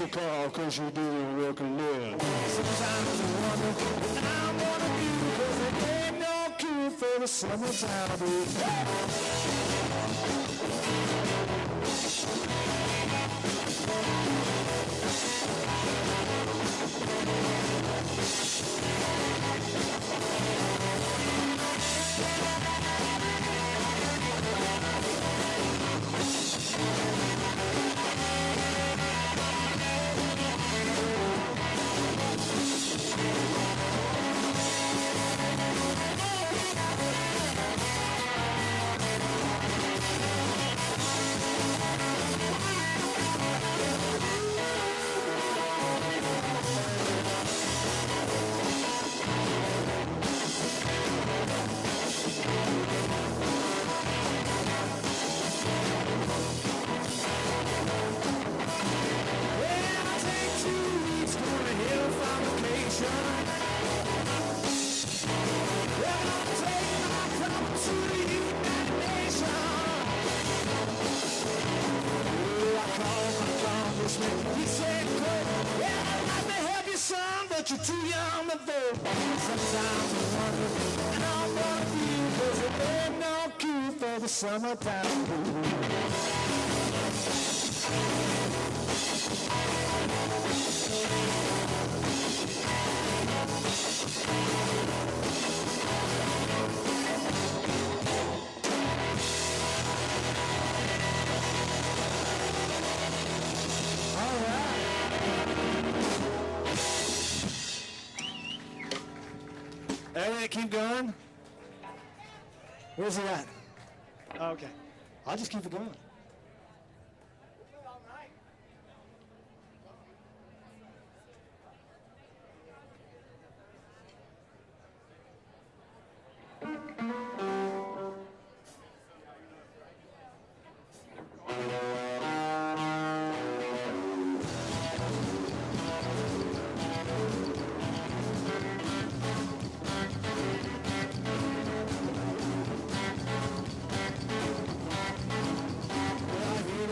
a car cause you didn't work and live. Sometimes I wonder what I'm gonna do, cause it ain't no cure for the summertime blues. He said, well, let me help you, son, but you're too young to vote. Sometimes I wonder what I'm gonna do, cause it ain't no cure for the summertime blues. Everything keep going? Where's it at? Oh, okay. I'll just keep it going.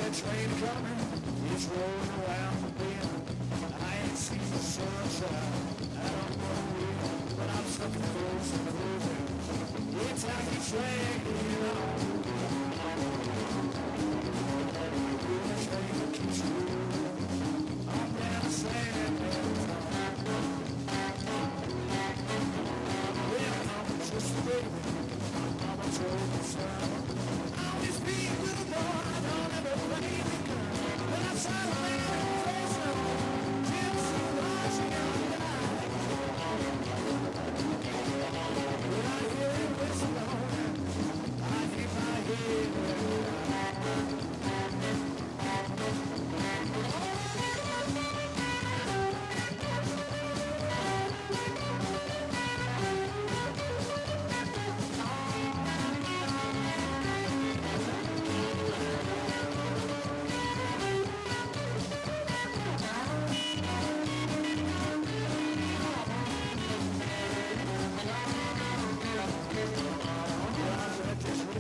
Train coming, it's rolling around the bend. I ain't seen the sunshine, I don't know when, but I'm sucking close and closer. It's how you drag me along. The train keeps rolling, I'm down the sand well, I'm just a baby, I'm a total son. I'll just be a little boy, I don't ever play the gun. But I'm sorry, man, I'm Fresno, gypsy, watching on the night. When I hear it whistle on, I keep my head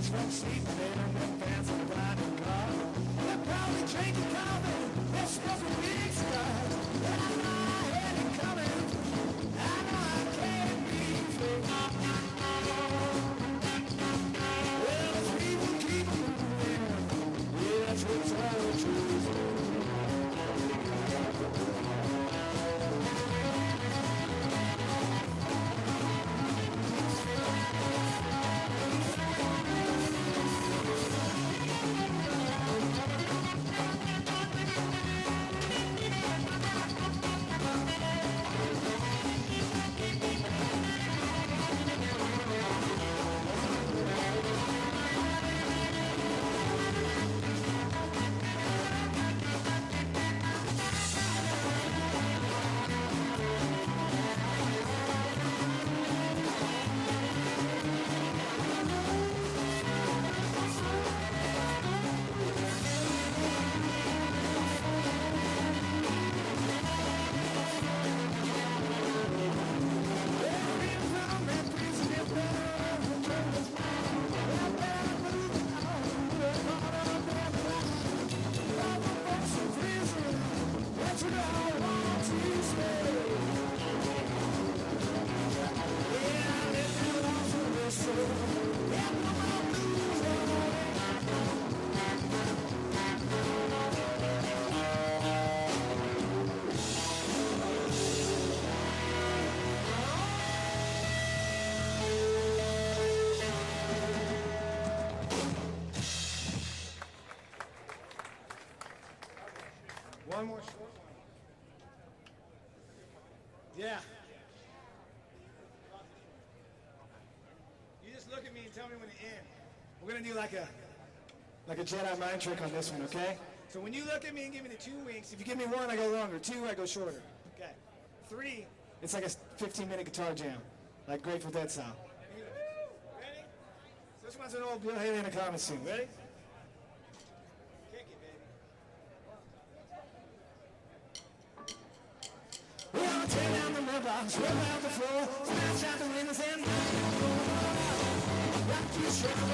from sleep, they don't get fans on riding car. They're probably drinking coffee, they're smoking big cigars. And I know I had it coming, I know I can't be free. Well, if people keep moving, yeah, that's what's all true. one more short one. Yeah. You just look at me and tell me when to end. We're gonna do like a Jedi mind trick on this one, okay? So when you look at me and give me the 2 winks, if you give me 1, I go longer. 2, I go shorter. Okay. 3, it's like a 15-minute guitar jam, like Grateful Dead style. Ready? So this one's an old Bill Haley in a common scene. Ready? Kick it, baby. We all tear down the mailbox, rip out the floor, smash out the windows and rock you strong,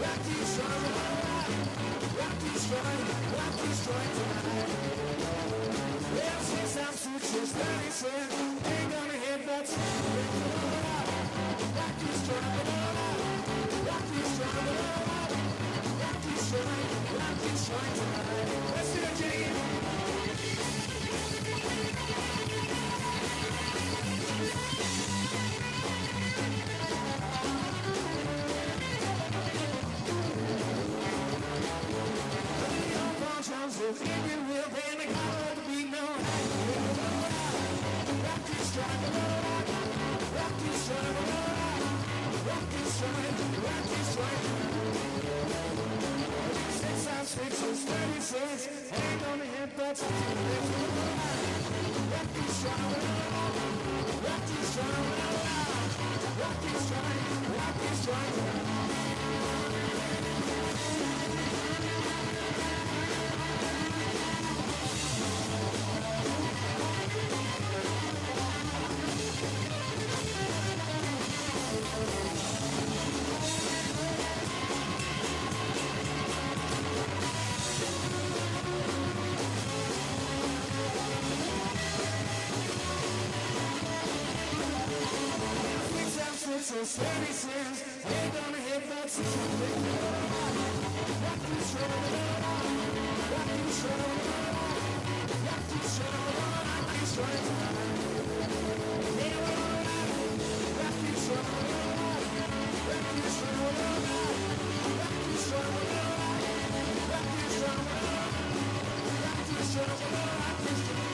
rock you strong, rock you strong, rock you strong tonight. Well, since I'm switches, 30 cents, ain't gonna hit that rock you strong, rock you strong, rock you strong, rock you strong tonight. Let's do it, Jiggy. If you will, then the call to be known. Rock you strong, rock you strong, rock you strong, rock you strong. 6 out 6 is 36. Ain't gonna hit that. Rock you strong, rock you strong, rock you strong, rock you strong. So 30 cents, ain't gonna hit that rock you strong, rock you strong, rock you strong, rock you strong. Yeah, rock you strong, rock you strong, rock you strong, rock you strong, rock you strong, rock you strong.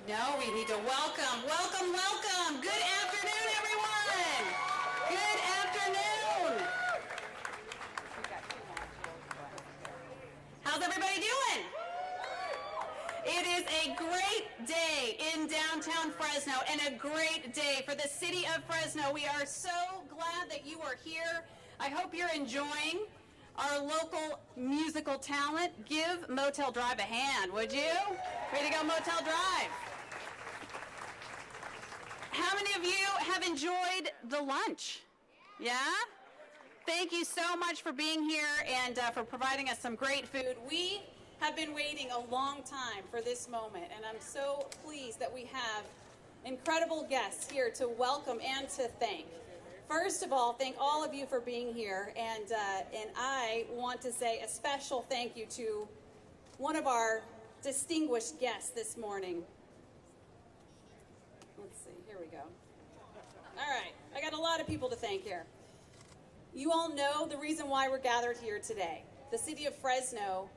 No, we need to welcome. Good afternoon, everyone. Good afternoon. How's everybody doing? It is a great day in downtown Fresno and a great day for the city of Fresno. We are so glad that you are here. I hope you're enjoying our local musical talent. Give Motel Drive a hand, would you? Way to go, Motel Drive. How many of you have enjoyed the lunch? Yeah? Thank you so much for being here and for providing us some great food. We have been waiting a long time for this moment, and I'm so pleased that we have incredible guests here to welcome and to thank. First of all, thank all of you for being here, and I want to say a special thank you to one of our distinguished guests this morning. Let's see, here we go. All right, I got a lot of people to thank here. You all know the reason why we're gathered here today. The city of Fresno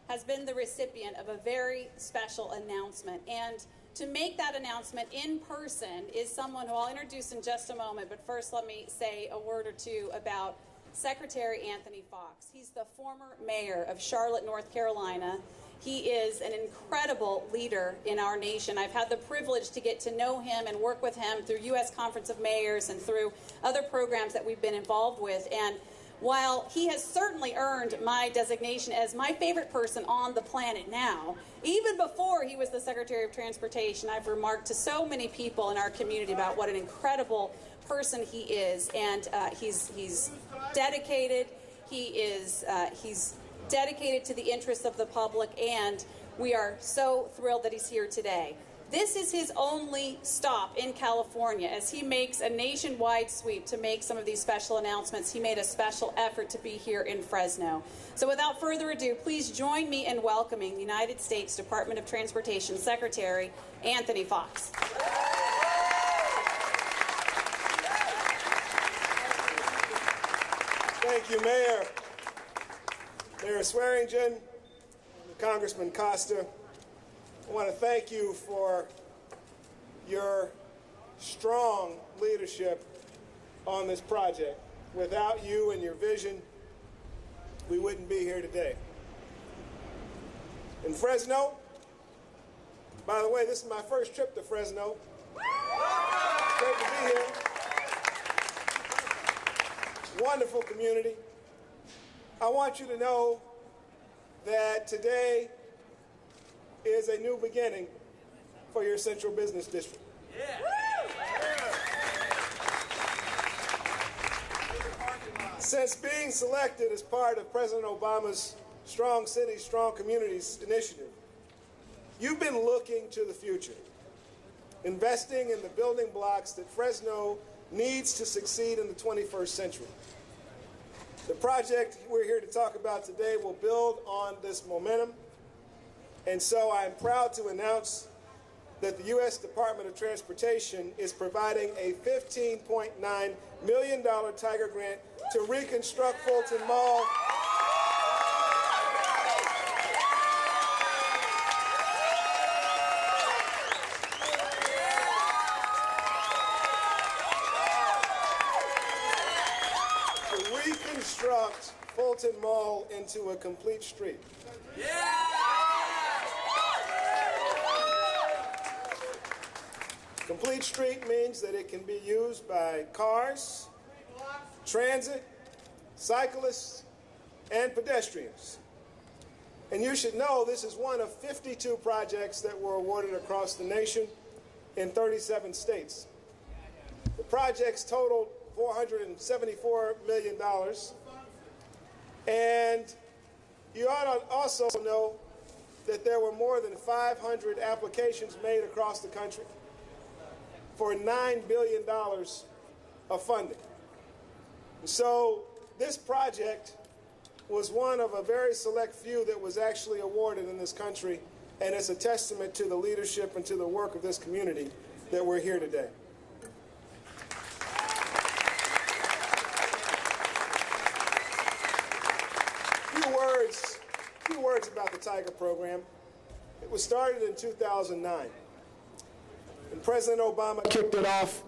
has been the recipient of a very special announcement, and to make that announcement in person is someone who I'll introduce in just a moment, but first let me say a word or two about Secretary Anthony Foxx. He's the former mayor of Charlotte, North Carolina. He is an incredible leader in our nation. I've had the privilege to get to know him and work with him through U.S. Conference of Mayors and through other programs that we've been involved with. And while he has certainly earned my designation as my favorite person on the planet now, even before he was the Secretary of Transportation, I've remarked to so many people in our community about what an incredible person he is. And he's dedicated. He's dedicated to the interests of the public, and we are so thrilled that he's here today. This is his only stop in California as he makes a nationwide sweep to make some of these special announcements. He made a special effort to be here in Fresno. So without further ado, please join me in welcoming the United States Department of Transportation Secretary Anthony Foxx. Thank you, Mayor. Mayor Swearengin, Congressman Costa, I want to thank you for your strong leadership on this project. Without you and your vision, we wouldn't be here today. In Fresno, by the way, this is my first trip to Fresno. Great to be here. Wonderful community. I want you to know that today is a new beginning for your central business district. Yeah. Since being selected as part of President Obama's Strong Cities, Strong Communities initiative, you've been looking to the future, investing in the building blocks that Fresno needs to succeed in the 21st century. The project we're here to talk about today will build on this momentum, and so I'm proud to announce that the U.S. Department of Transportation is providing a $15.9 million Tiger grant to reconstruct Fulton Mall. Reconstruct Fulton Mall into a complete street. Yeah! Complete street means that it can be used by cars, transit, cyclists, and pedestrians. And you should know this is one of 52 projects that were awarded across the nation in 37 states. The projects totaled $474 million. And you ought to also know that there were more than 500 applications made across the country for $9 billion of funding. So this project was one of a very select few that was actually awarded in this country, and it's a testament to the leadership and to the work of this community that we're here today. A few words about the Tiger program. It was started in 2009. And President Obama kicked it off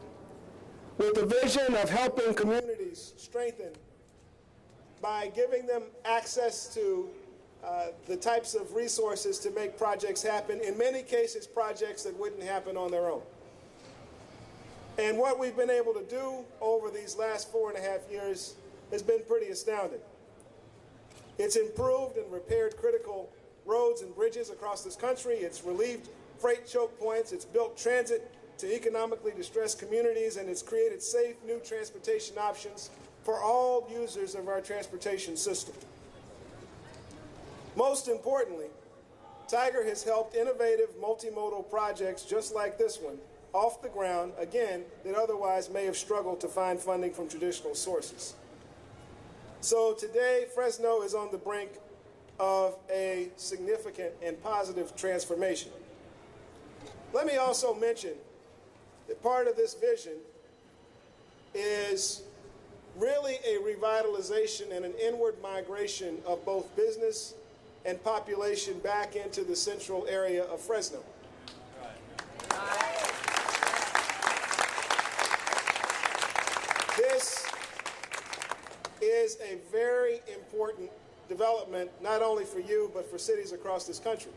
with the vision of helping communities strengthen by giving them access to the types of resources to make projects happen, in many cases projects that wouldn't happen on their own. And what we've been able to do over these last 4.5 years has been pretty astounding. It's improved and repaired critical roads and bridges across this country. It's relieved freight choke points. It's built transit to economically distressed communities, and it's created safe new transportation options for all users of our transportation system. Most importantly, Tiger has helped innovative multimodal projects just like this one off the ground, again, that otherwise may have struggled to find funding from traditional sources. So today, Fresno is on the brink of a significant and positive transformation. Let me also mention that part of this vision is really a revitalization and an inward migration of both business and population back into the central area of Fresno. This is a very important development, not only for you, but for cities across this country.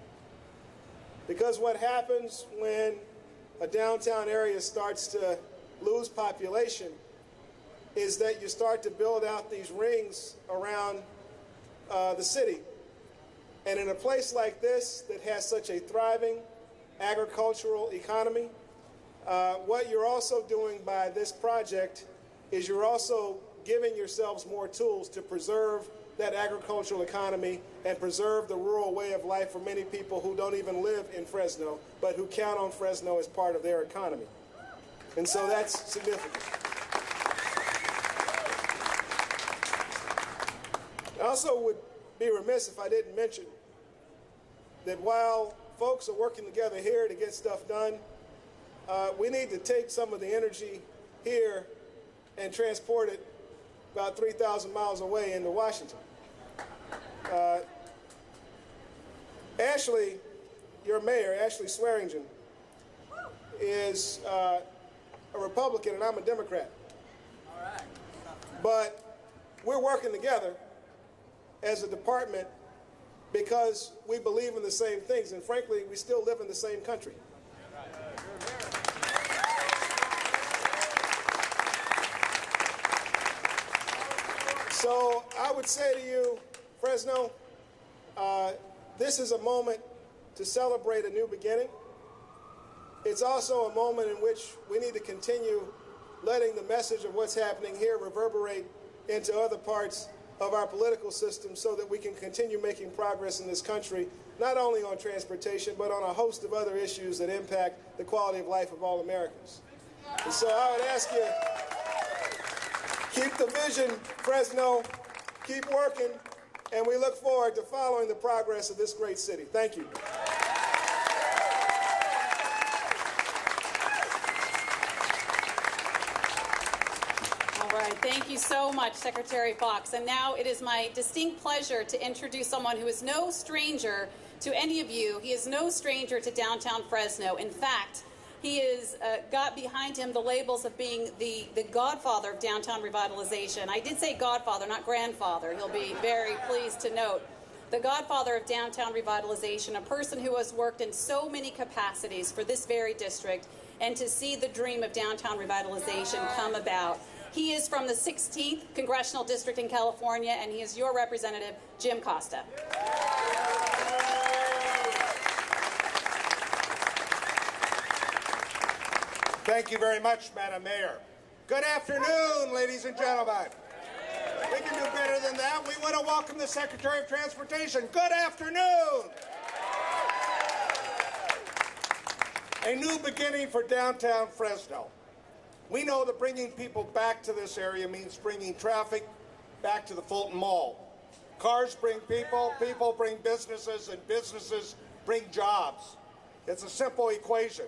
Because what happens when a downtown area starts to lose population is that you start to build out these rings around the city. And in a place like this that has such a thriving agricultural economy, what you're also doing by this project is you're also giving yourselves more tools to preserve that agricultural economy and preserve the rural way of life for many people who don't even live in Fresno, but who count on Fresno as part of their economy. And so that's significant. I also would be remiss if I didn't mention that while folks are working together here to get stuff done, we need to take some of the energy here and transport it about 3,000 miles away into Washington. Ashley, your mayor, Ashley Swearengin, is a Republican and I'm a Democrat. All right. But we're working together as a department because we believe in the same things, and frankly, we still live in the same country. So I would say to you, Fresno, this is a moment to celebrate a new beginning. It's also a moment in which we need to continue letting the message of what's happening here reverberate into other parts of our political system so that we can continue making progress in this country, not only on transportation, but on a host of other issues that impact the quality of life of all Americans. And so I would ask you, keep the vision, Fresno, keep working, and we look forward to following the progress of this great city. Thank you. Thank you so much, Secretary Foxx. And now it is my distinct pleasure to introduce someone who is no stranger to any of you. He is no stranger to downtown Fresno. In fact, he has got behind him the labels of being the godfather of downtown revitalization. I did say godfather, not grandfather. He'll be very pleased to note. The godfather of downtown revitalization, a person who has worked in so many capacities for this very district and to see the dream of downtown revitalization come about. He is from the 16th Congressional District in California, and he is your representative, Jim Costa. Thank you very much, Madam Mayor. Good afternoon, ladies and gentlemen. We can do better than that. We want to welcome the Secretary of Transportation. Good afternoon. A new beginning for downtown Fresno. We know that bringing people back to this area means bringing traffic back to the Fulton Mall. Cars bring people, people bring businesses, and businesses bring jobs. It's a simple equation.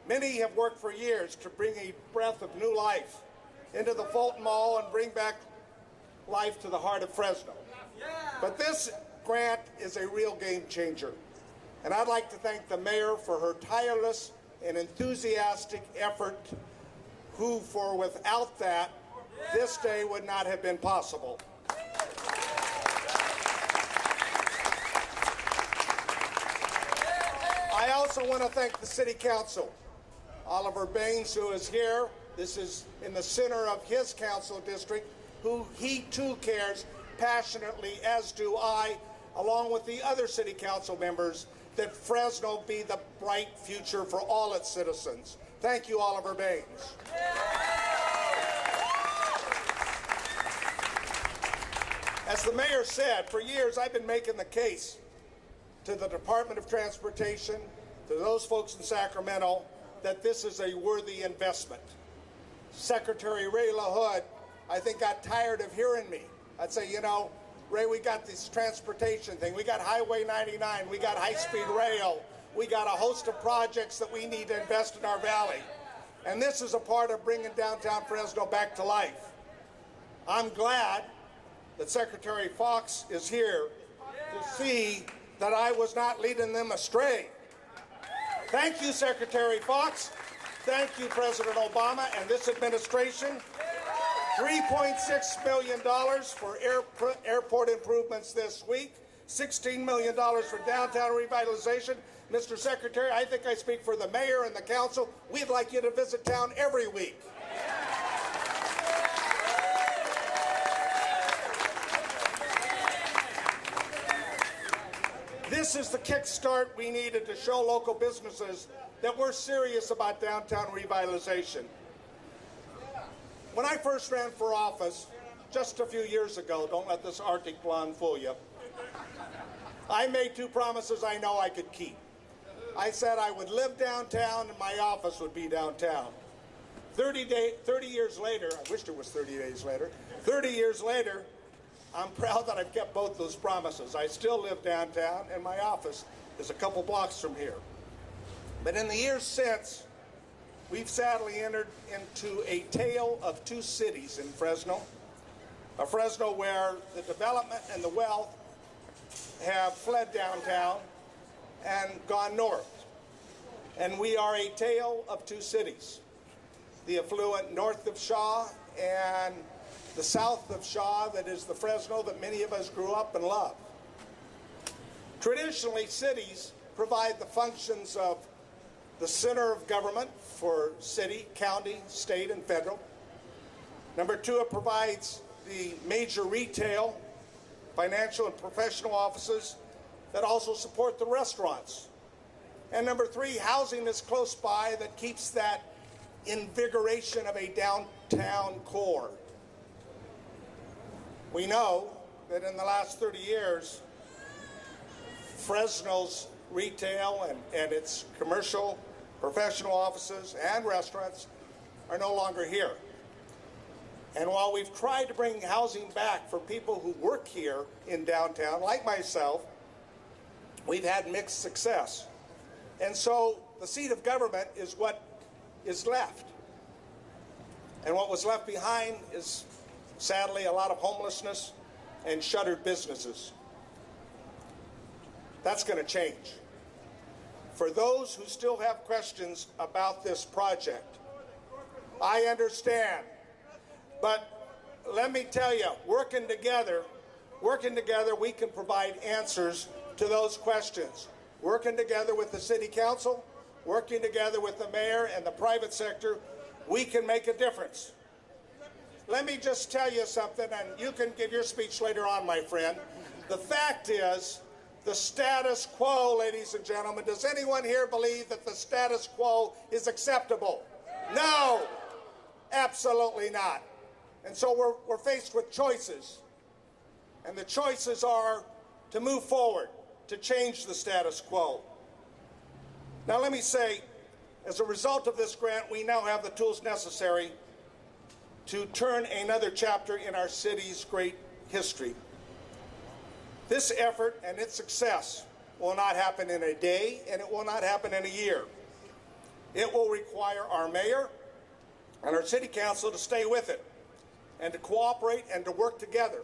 Many have worked for years to bring a breath of new life into the Fulton Mall and bring back life to the heart of Fresno. But this grant is a real game changer. And I'd like to thank the mayor for her tireless and enthusiastic effort for without that, this day would not have been possible. I also want to thank the City Council. Oliver Baines, who is here, this is in the center of his council district, who he too cares passionately, as do I, along with the other city council members, that Fresno be the bright future for all its citizens. Thank you, Oliver Baines. As the mayor said, for years I've been making the case to the Department of Transportation, to those folks in Sacramento, that this is a worthy investment. Secretary Ray LaHood, I think, got tired of hearing me. I'd say, you know, Ray, we got this transportation thing. We got Highway 99. We got high-speed rail. We got a host of projects that we need to invest in our valley. And this is a part of bringing downtown Fresno back to life. I'm glad that Secretary Foxx is here to see that I was not leading them astray. Thank you, Secretary Foxx. Thank you, President Obama and this administration. $3.6 million for airport improvements this week, $16 million for downtown revitalization. Mr. Secretary, I think I speak for the mayor and the council. We'd like you to visit town every week. This is the kickstart we needed to show local businesses that we're serious about downtown revitalization. When I first ran for office, just a few years ago, don't let this Arctic blonde fool you, I made two promises I know I could keep. I said I would live downtown and my office would be downtown. 30 years later, I wished it was 30 days later, 30 years later, I'm proud that I've kept both those promises. I still live downtown and my office is a couple blocks from here. But in the years since, we've sadly entered into a tale of two cities in Fresno. A Fresno where the development and the wealth have fled downtown and gone north. And we are a tale of two cities. The affluent north of Shaw and the south of Shaw, that is the Fresno that many of us grew up and loved. Traditionally, cities provide the functions of the center of government for city, county, state, and federal. Number two, it provides the major retail, financial, and professional offices that also support the restaurants. And number three, housing is close by that keeps that invigoration of a downtown core. We know that in the last 30 years, Fresno's retail and its commercial, professional offices and restaurants are no longer here. And while we've tried to bring housing back for people who work here in downtown, like myself, we've had mixed success. And so the seat of government is what is left. And what was left behind is, sadly, a lot of homelessness and shuttered businesses. That's going to change. For those who still have questions about this project, I understand. But let me tell you, working together, we can provide answers to those questions. Working together with the city council, working together with the mayor and the private sector, we can make a difference. Let me just tell you something, and you can give your speech later on, my friend. The fact is, the status quo, ladies and gentlemen, does anyone here believe that the status quo is acceptable? No, absolutely not. And so we're faced with choices. And the choices are to move forward, to change the status quo. Now let me say, as a result of this grant, we now have the tools necessary to turn another chapter in our city's great history. This effort and its success will not happen in a day, and it will not happen in a year. It will require our mayor and our city council to stay with it and to cooperate and to work together,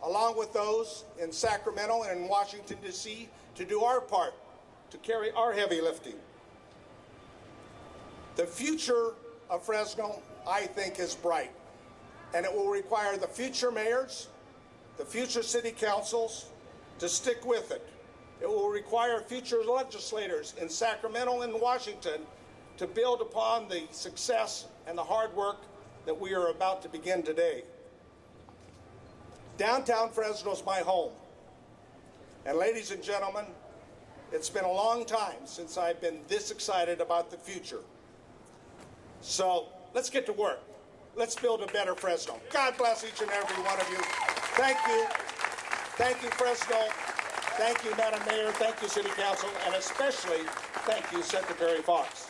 along with those in Sacramento and in Washington, D.C., to do our part, to carry our heavy lifting. The future of Fresno, I think, is bright, and it will require the future mayors, the future city councils, to stick with it. It will require future legislators in Sacramento and Washington to build upon the success and the hard work that we are about to begin today. Downtown Fresno's my home. And ladies and gentlemen, it's been a long time since I've been this excited about the future. So let's get to work. Let's build a better Fresno. God bless each and every one of you. Thank you. Thank you, Fresno. Thank you, Madam Mayor. Thank you, City Council. And especially, thank you, Secretary Foxx.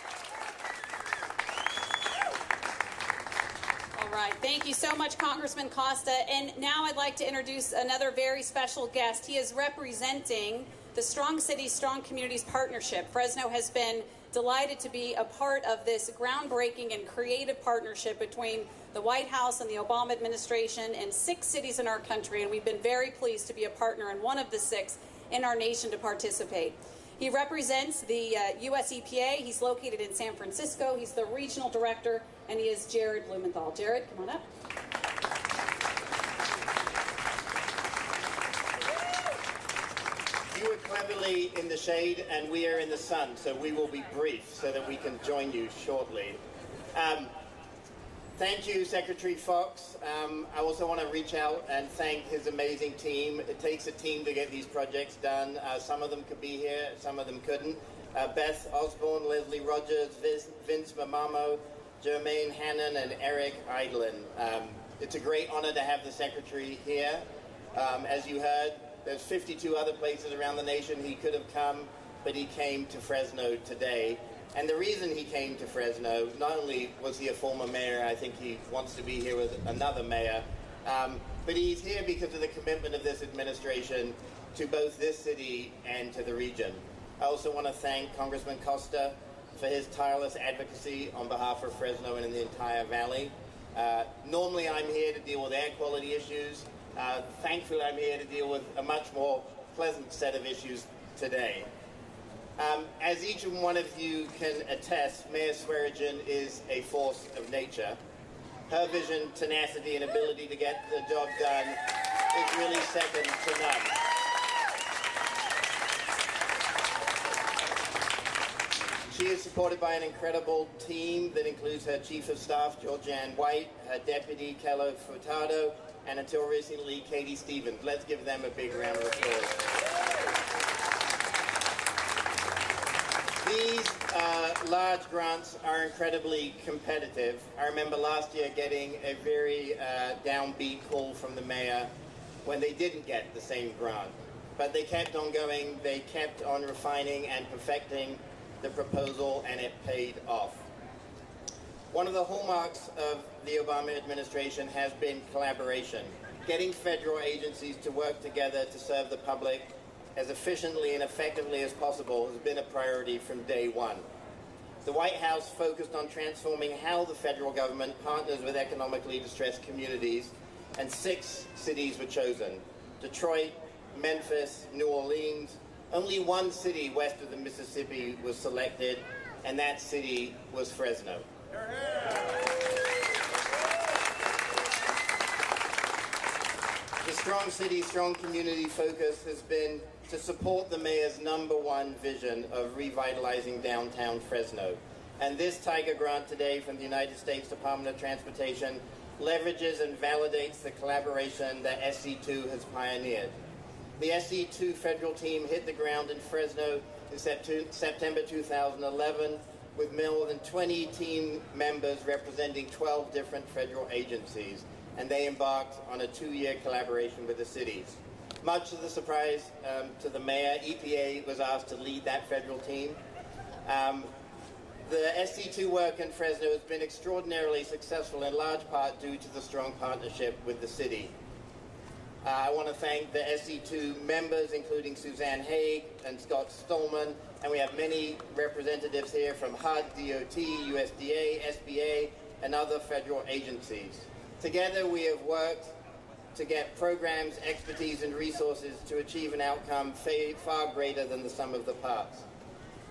All right. Thank you so much, Congressman Costa. And now I'd like to introduce another very special guest. He is representing the Strong Cities, Strong Communities Partnership. Fresno has been delighted to be a part of this groundbreaking and creative partnership between the White House and the Obama administration and 6 cities in our country, and we've been very pleased to be a partner in one of the 6 in our nation to participate. He represents the U.S. EPA. He's located in San Francisco. He's the regional director, and he is Jared Blumenthal. Jared, come on up. You are cleverly in the shade and we are in the sun, so we will be brief so that we can join you shortly. Thank you, Secretary Foxx. I also want to reach out and thank his amazing team. It takes a team to get these projects done. Some of them could be here, some of them couldn't. Beth Osborne, Leslie Rogers, Vince Mamamo, Jermaine Hannon, and Eric Eidlin. It's a great honor to have the Secretary here. As you heard, there's 52 other places around the nation he could have come, but he came to Fresno today. And the reason he came to Fresno, not only was he a former mayor, I think he wants to be here with another mayor, but he's here because of the commitment of this administration to both this city and to the region. I also want to thank Congressman Costa for his tireless advocacy on behalf of Fresno and in the entire valley. Normally I'm here to deal with air quality issues. Thankfully I'm here to deal with a much more pleasant set of issues today. As each and one of you can attest, Mayor Swearengin is a force of nature. Her vision, tenacity, and ability to get the job done is really second to none. She is supported by an incredible team that includes her Chief of Staff, Georgianne White, her Deputy, Kello Furtado, and until recently, Katie Stevens. Let's give them a big round of applause. These large grants are incredibly competitive. I remember last year getting a very downbeat call from the mayor when they didn't get the same grant. But they kept on going, they kept on refining and perfecting the proposal, and it paid off. One of the hallmarks of the Obama administration has been collaboration. Getting federal agencies to work together to serve the public as efficiently and effectively as possible has been a priority from day one. The White House focused on transforming how the federal government partners with economically distressed communities, and 6 cities were chosen: Detroit, Memphis, New Orleans. Only one city west of the Mississippi was selected, and that city was Fresno. The Strong City, Strong Community focus has been to support the mayor's #1 vision of revitalizing downtown Fresno. And this Tiger grant today from the United States Department of Transportation leverages and validates the collaboration that SC2 has pioneered. The SC2 federal team hit the ground in Fresno in September 2011 with more than 20 team members representing 12 different federal agencies, and they embarked on a 2-year collaboration with the cities. Much to the surprise to the mayor, EPA was asked to lead that federal team. The SC2 work in Fresno has been extraordinarily successful in large part due to the strong partnership with the city. I want to thank the SC2 members, including Suzanne Haig and Scott Stolman, and we have many representatives here from HUD, DOT, USDA, SBA, and other federal agencies. Together we have worked to get programs, expertise, and resources to achieve an outcome far greater than the sum of the parts.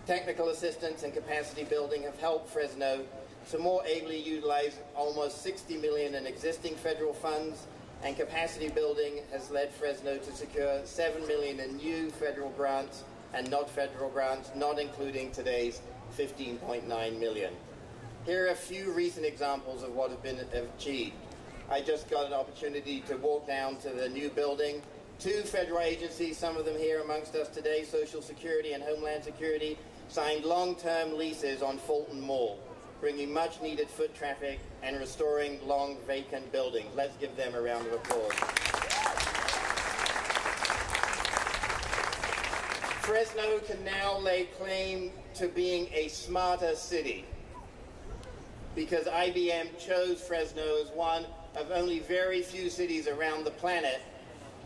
Technical assistance and capacity building have helped Fresno to more ably utilize almost $60 million in existing federal funds, and capacity building has led Fresno to secure $7 million in new federal grants and not federal grants, not including today's $15.9 million. Here are a few recent examples of what has been achieved. I just got an opportunity to walk down to the new building. 2 federal agencies, some of them here amongst us today, Social Security and Homeland Security, signed long-term leases on Fulton Mall, bringing much-needed foot traffic and restoring long vacant buildings. Let's give them a round of applause. Fresno can now lay claim to being a smarter city because IBM chose Fresno as one of only very few cities around the planet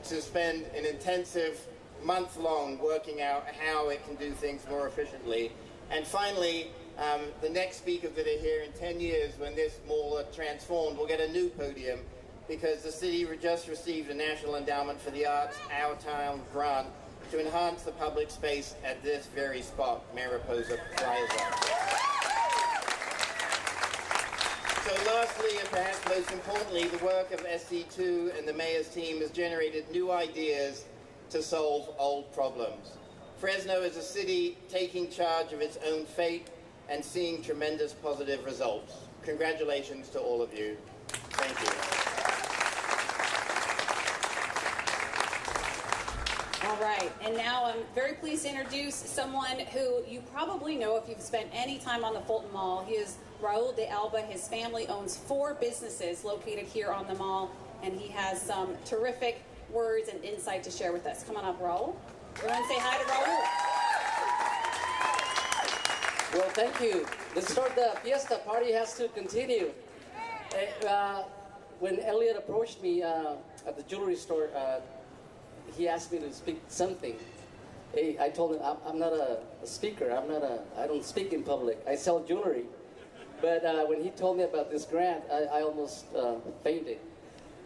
to spend an intensive month-long working out how it can do things more efficiently. And finally, the next speakers that are here in 10 years when this mall are transformed will get a new podium because the city just received a National Endowment for the Arts Our Town grant to enhance the public space at this very spot, Mariposa Plaza. So lastly, and perhaps most importantly, the work of SC2 and the mayor's team has generated new ideas to solve old problems. Fresno is a city taking charge of its own fate and seeing tremendous positive results. Congratulations to all of you. Thank you. All right, and now I'm very pleased to introduce someone who you probably know if you've spent any time on the Fulton Mall. He is Raul de Alba. His family owns 4 businesses located here on the mall, and he has some terrific words and insight to share with us. Come on up, Raul. Everyone say hi to Raul. Well, thank you. Let's start the fiesta. Party has to continue. When Elliot approached me at the jewelry store, he asked me to speak something. Hey, I told him I'm not a speaker. I don't speak in public. I sell jewelry. But when he told me about this grant, I almost fainted.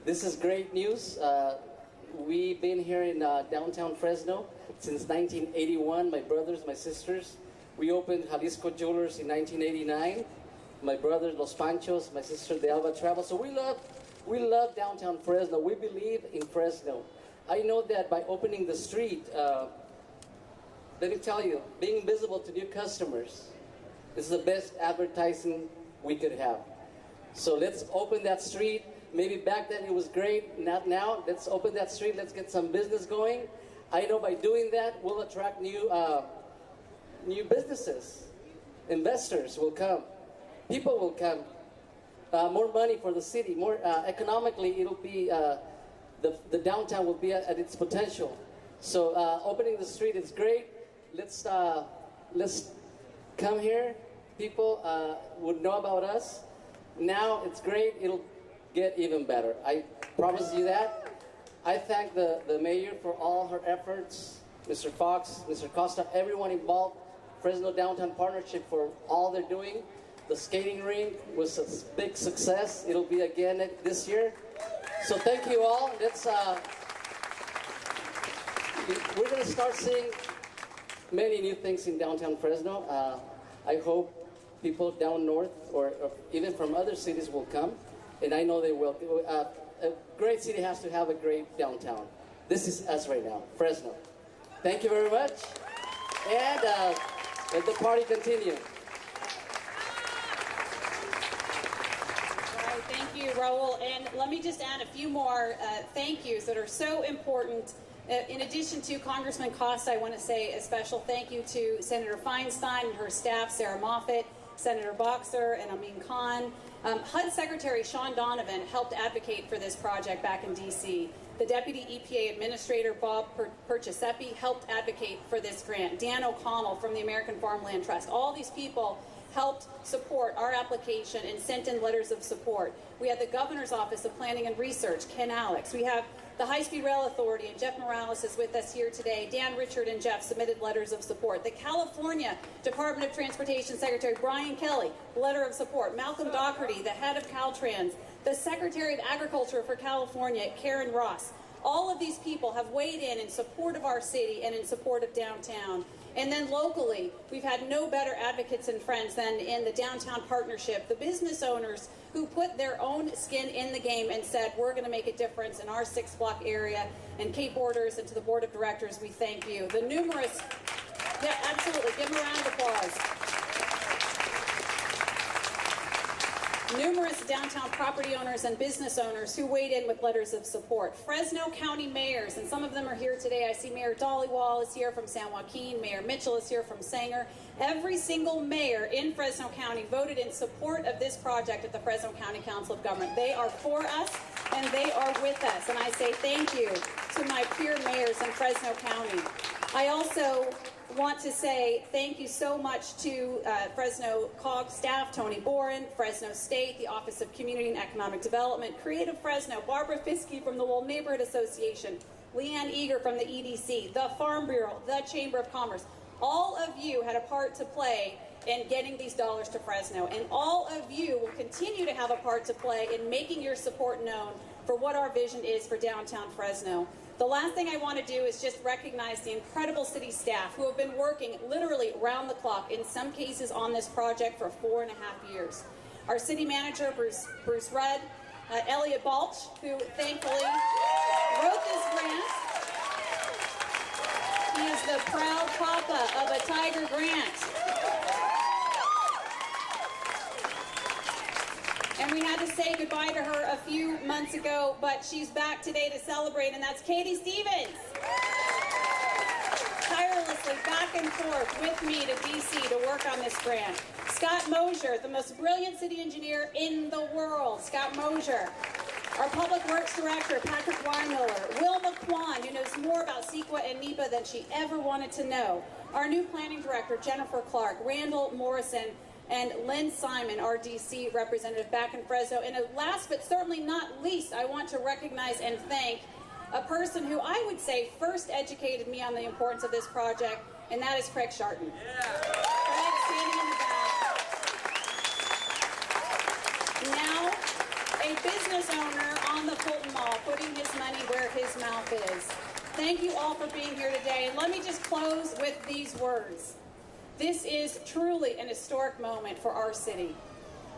This is great news. We've been here in downtown Fresno since 1981. My brothers, my sisters. We opened Jalisco Jewelers in 1989. My brother, Los Panchos, my sister, the Alba Travel. So we love downtown Fresno. We believe in Fresno. I know that by opening the street, let me tell you, being visible to new customers is the best advertising we could have. So let's open that street. Maybe back then it was great, not now. Let's open that street. Let's get some business going. I know by doing that, we'll attract new businesses. Investors will come. People will come. More money for the city. More economically, it'll be the downtown will be at its potential. So opening the street is great. Let's come here. People would know about us. Now it's great. It'll get even better. I promise you that. I thank the mayor for all her efforts, Mr. Foxx, Mr. Costa, everyone involved, Fresno Downtown Partnership for all they're doing. The skating rink was a big success. It'll be again this year. So thank you all. We're going to start seeing many new things in downtown Fresno. I hope people down north or even from other cities will come, and I know they will. A great city has to have a great downtown. This is us right now, Fresno. Thank you very much, and let the party continue. All right, thank you, Raul. And let me just add a few more thank yous that are so important. In addition to Congressman Costa, I want to say a special thank you to Senator Feinstein and her staff, Sarah Moffitt, Senator Boxer, and Amin Khan. HUD Secretary Sean Donovan helped advocate for this project back in D.C. The Deputy EPA Administrator Bob Perciasepi helped advocate for this grant. Dan O'Connell from the American Farmland Trust. All these people helped support our application and sent in letters of support. We had the Governor's Office of Planning and Research, Ken Alex. We have the High-Speed Rail Authority, and Jeff Morales is with us here today. Dan, Richard, and Jeff submitted letters of support. The California Department of Transportation Secretary Brian Kelly, letter of support. Malcolm Doherty, the head of Caltrans. The Secretary of Agriculture for California, Karen Ross. All of these people have weighed in support of our city and in support of downtown. And then locally, we've had no better advocates and friends than in the Downtown Partnership, the business owners who put their own skin in the game and said, we're going to make a difference in our 6-block area. And Kate Borders, and to the board of directors, we thank you. The numerous, yeah, absolutely, give them a round of applause. numerous downtown property owners and business owners who weighed in with letters of support, Fresno County mayors, and some of them are here today. I see Mayor Dollywall is here from San Joaquin, Mayor Mitchell is here from Sanger. Every single mayor in Fresno County voted in support of this project at the Fresno County Council of Government. They are for us and they are with us, and I say thank you to my peer mayors in Fresno County. I also want to say thank you so much to Fresno COG staff, Tony Boren, Fresno State, the Office of Community and Economic Development, Creative Fresno, Barbara Fiske from the Lowell Neighborhood Association, Leanne Eager from the EDC, the Farm Bureau, the Chamber of Commerce. All of you had a part to play in getting these dollars to Fresno, and all of you will continue to have a part to play in making your support known for what our vision is for downtown Fresno. The last thing I want to do is just recognize the incredible city staff who have been working literally round the clock, in some cases on this project, for 4.5 years. Our city manager, Bruce Rudd, Elliot Balch, who thankfully wrote this grant. He is the proud papa of a Tiger grant. And we had to say goodbye to her a few months ago, but she's back today to celebrate, and that's Katie Stevens. Tirelessly back and forth with me to DC to work on this grant. Scott Mosier, the most brilliant city engineer in the world. Scott Mosier. Our Public Works Director, Patrick Weinmiller. Wilma Kwan, who knows more about CEQA and NEPA than she ever wanted to know. Our new Planning Director, Jennifer Clark. Randall Morrison. And Lynn Simon, our DC representative back in Fresno. And last but certainly not least, I want to recognize and thank a person who I would say first educated me on the importance of this project, and that is Craig Sharton. Yeah. Craig standing in the back. Now, a business owner on the Fulton Mall, putting his money where his mouth is. Thank you all for being here today. And let me just close with these words. This is truly an historic moment for our city.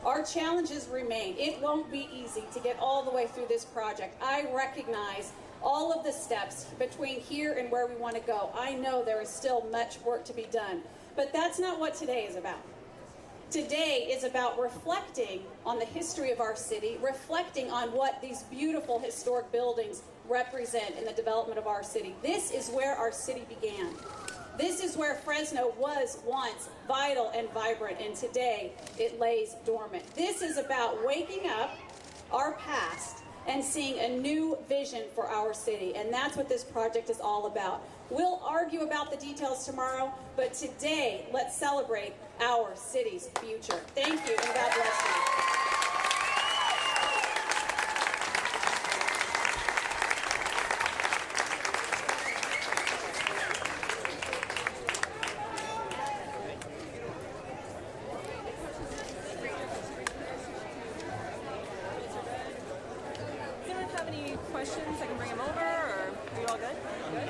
Our challenges remain. It won't be easy to get all the way through this project. I recognize all of the steps between here and where we want to go. I know there is still much work to be done, but that's not what today is about. Today is about reflecting on the history of our city, reflecting on what these beautiful historic buildings represent in the development of our city. This is where our city began. This is where Fresno was once vital and vibrant, and today it lays dormant. This is about waking up our past and seeing a new vision for our city, and that's what this project is all about. We'll argue about the details tomorrow, but today, let's celebrate our city's future. Thank you, and God bless you. Questions? I can bring them over, or are you all good? Good?